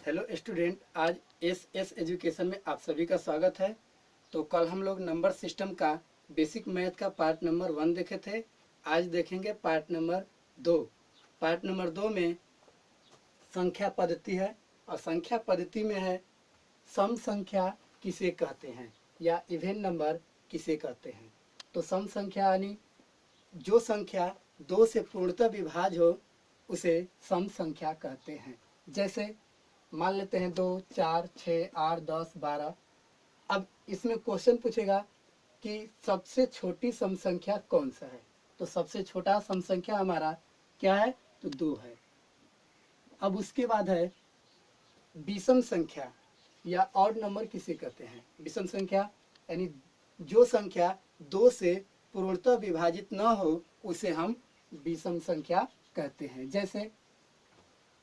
Hello student, आज S education में आप सभी का स्वागत है। तो कल हम लोग नंबर सिस्टम का बेसिक मैथ का पार्ट नंबर 1 देखे थे। आज देखेंगे पार्ट नंबर 2। पार्ट नंबर 2 में संख्या पद्धति है और संख्या पद्धति में है सम संख्या किसे कहते हैं या इवेन नंबर किसे कहते हैं। तो सम संख्या यानी जो संख्या 2 से पूर्णतः विभाज्य हो उसे सम संख्या कहते हैं। जैसे मान लेते हैं 2, 4, 6, 8, 10, 12। अब इसमें क्वेश्चन पूछेगा कि सबसे छोटी सम संख्या कौन सा है। तो सबसे छोटा सम संख्या हमारा क्या है, तो 2 है। अब उसके बाद है विषम संख्या या ऑड नंबर किसे कहते हैं। विषम संख्या यानी जो संख्या 2 से पूर्णतः विभाजित न हो उसे हम विषम संख्या कहते हैं। जैसे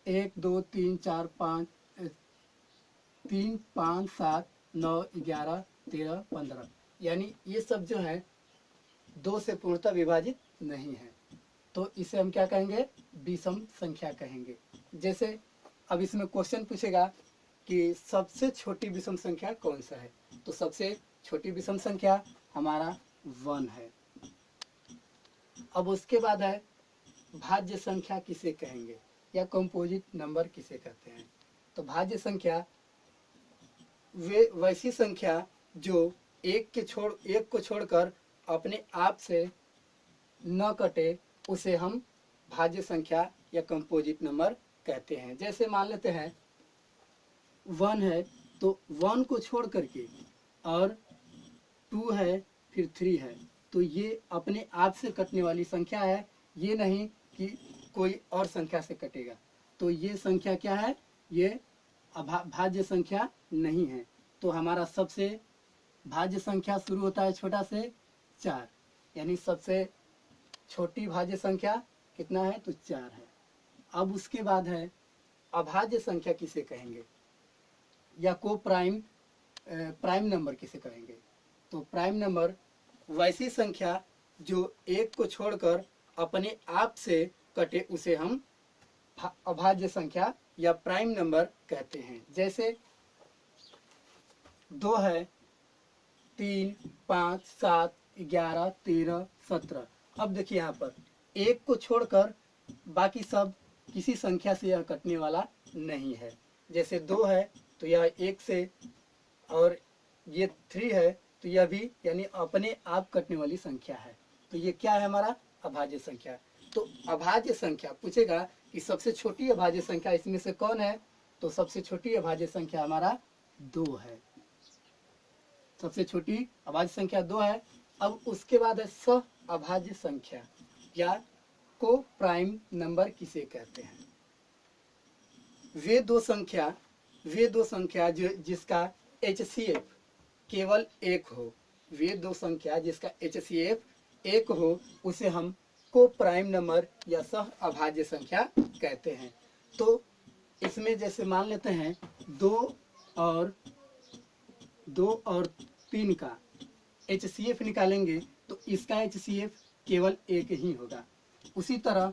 1, 2, 3, 4, 5, 3, 5, 7, 9, 11, 13, 15 यानी ये सब जो है 2 से पूर्णतः विभाजित नहीं है, तो इसे हम क्या कहेंगे, विषम संख्या कहेंगे। जैसे अब इसमें क्वेश्चन पूछेगा कि सबसे छोटी विषम संख्या कौन सा है। तो सबसे छोटी विषम संख्या हमारा 1 है। अब उसके बाद है भाज्य संख्या किसे कहेंगे या कंपोजिट नंबर किसे कहते हैं। तो भाज्य संख्या वे वैसी संख्या जो एक को छोड़कर अपने आप से न कटे उसे हम भाज्य संख्या या कंपोजिट नंबर कहते हैं। जैसे मान लेते हैं 1 है तो 1 को छोड़ करके और 2 है फिर 3 है, तो ये अपने आप से कटने वाली संख्या है, ये नहीं कि कोई और संख्या से कटेगा। तो ये संख्या क्या है, ये भाज्य संख्या नहीं है। तो हमारा सबसे भाज्य संख्या शुरू होता है छोटा से 4, यानी सबसे छोटी भाज्य संख्या कितना है, तो 4 है। अब उसके बाद है अभाज्य संख्या किसे कहेंगे या को प्राइम नंबर किसे कहेंगे। तो प्राइम नंबर वैसी संख्या जो 1 को छोड़कर अपने आप से कटे उसे हम अभाज्य संख्या या प्राइम नंबर कहते हैं। जैसे 2 है, 3, 5, 7, 11, 13, 17। अब देखिए यहाँ पर 1 को छोड़कर बाकी सब किसी संख्या से यह कटने वाला नहीं है। जैसे 2 है तो यह 1 से, और ये 3 है तो यह भी यानी अपने आप कटने वाली संख्या है। तो ये क्या है, हमारा अभाज्य संख्या। तो अभाज्य संख्या पूछेगा कि सबसे छोटी अभाज्य संख्या इसमें से कौन है। तो सबसे छोटी अभाज्य संख्या हमारा 2 है। सबसे छोटी अभाज्य संख्या 2 है। अब उसके बाद है सह अभाज्य संख्या या को प्राइम नंबर किसे कहते हैं। वे दो संख्या जो जिसका HCF केवल 1 हो, वे दो संख्या जिसका HCF 1 हो उसे हम को प्राइम नंबर या सह अभाज्य संख्या कहते हैं। तो इसमें जैसे मान लेते हैं 2 और 3 का HCF निकालेंगे तो इसका HCF केवल 1 ही होगा। उसी तरह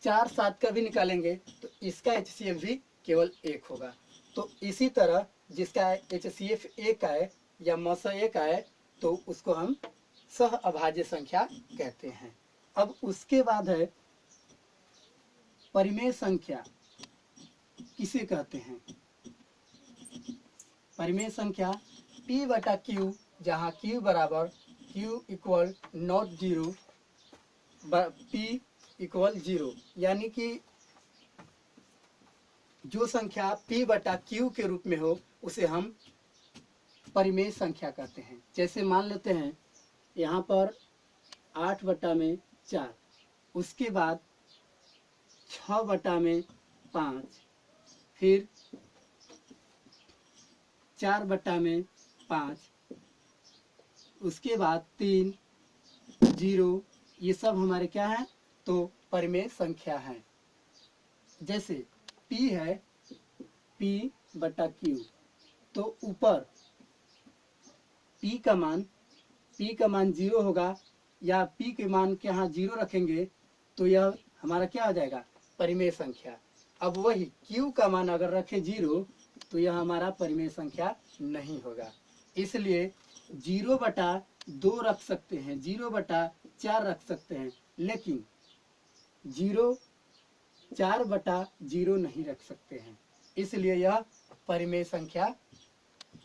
4, 7 का भी निकालेंगे तो इसका HCF भी केवल 1 होगा। तो इसी तरह जिसका HCF 1 आए या मस 1 आए तो उसको हम सह अभाज्य संख्या कहते हैं। अब उसके बाद है परिमेय संख्या किसे कहते हैं। परिमेय संख्या P/Q, जहाँ Q बराबर Q equal not 0, P equal 0, यानी कि जो संख्या P/Q के रूप में हो उसे हम परिमेय संख्या कहते हैं। जैसे मान लेते हैं यहाँ पर 8/4, उसके बाद 6/5, फिर 4/5, उसके बाद 3, 0, ये सब हमारे क्या है, तो परिमेय संख्या है। जैसे P है P/Q, तो ऊपर P का मान 0 होगा या P के मान के यहाँ 0 रखेंगे तो यह हमारा क्या हो जाएगा, परिमेय संख्या। अब वही Q का मान अगर रखे 0 तो यह हमारा परिमेय संख्या नहीं होगा। इसलिए 0/2 रख सकते हैं, 0/4 रख सकते हैं, लेकिन 4/0 नहीं रख सकते हैं। इसलिए यह परिमेय संख्या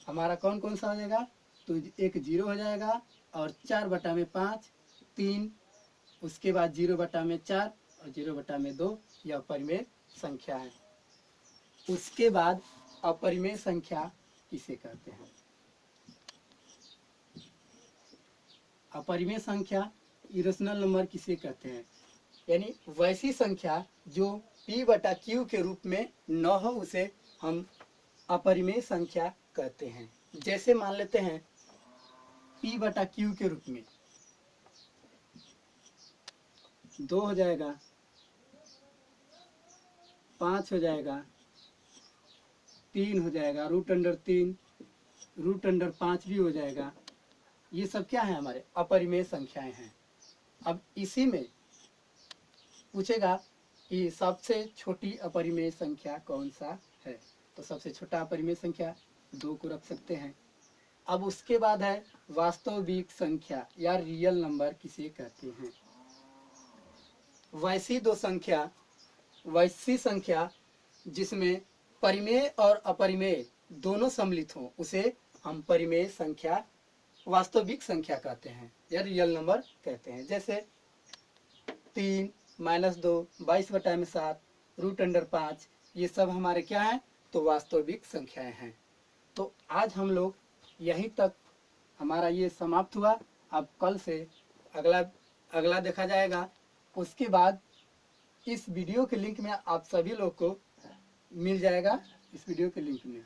हमारा कौन कौन सा हो जाएगा, तो एक 0 हो जाएगा और 4/5 3, उसके बाद 0/4 और 0/2 यह परिमेय संख्या है। उसके बाद अपरिमेय संख्या किसे कहते हैं? अपरिमेय संख्या इरेशनल नंबर किसे कहते हैं? यानी वैसी संख्या जो p/q के रूप में न हो उसे हम अपरिमेय संख्या कहते हैं। जैसे मान लेते हैं p/q के रूप में 2 हो जाएगा, 5 हो जाएगा, 3 हो जाएगा, √3, √5 भी हो जाएगा। ये सब क्या है, हमारे अपरिमेय संख्याएं हैं। अब इसी में पूछेगा कि सबसे छोटी अपरिमेय संख्या कौन सा है, तो सबसे छोटा अपरिमेय संख्या 2 को रख सकते हैं। अब उसके बाद है वास्तविक संख्या या रियल नंबर किसे कहते हैं? वैसी संख्या जिसमें परिमेय और अपरिमेय दोनों सम्मिलित हों उसे हम परिमेय संख्या, वास्तविक संख्या कहते हैं या रियल नंबर कहते हैं। जैसे 3, -2, 22/7, √5 ये सब हमारे क्या हैं, तो वास्तविक संख्याएं हैं। तो आज हम लोग यहीं तक हमारा ये समाप्त हुआ। अब कल से अगला देखा जाएगा। उसके बाद इस वीडियो के लिंक में आप सभी लोग को मिल जाएगा, इस वीडियो के लिंक में।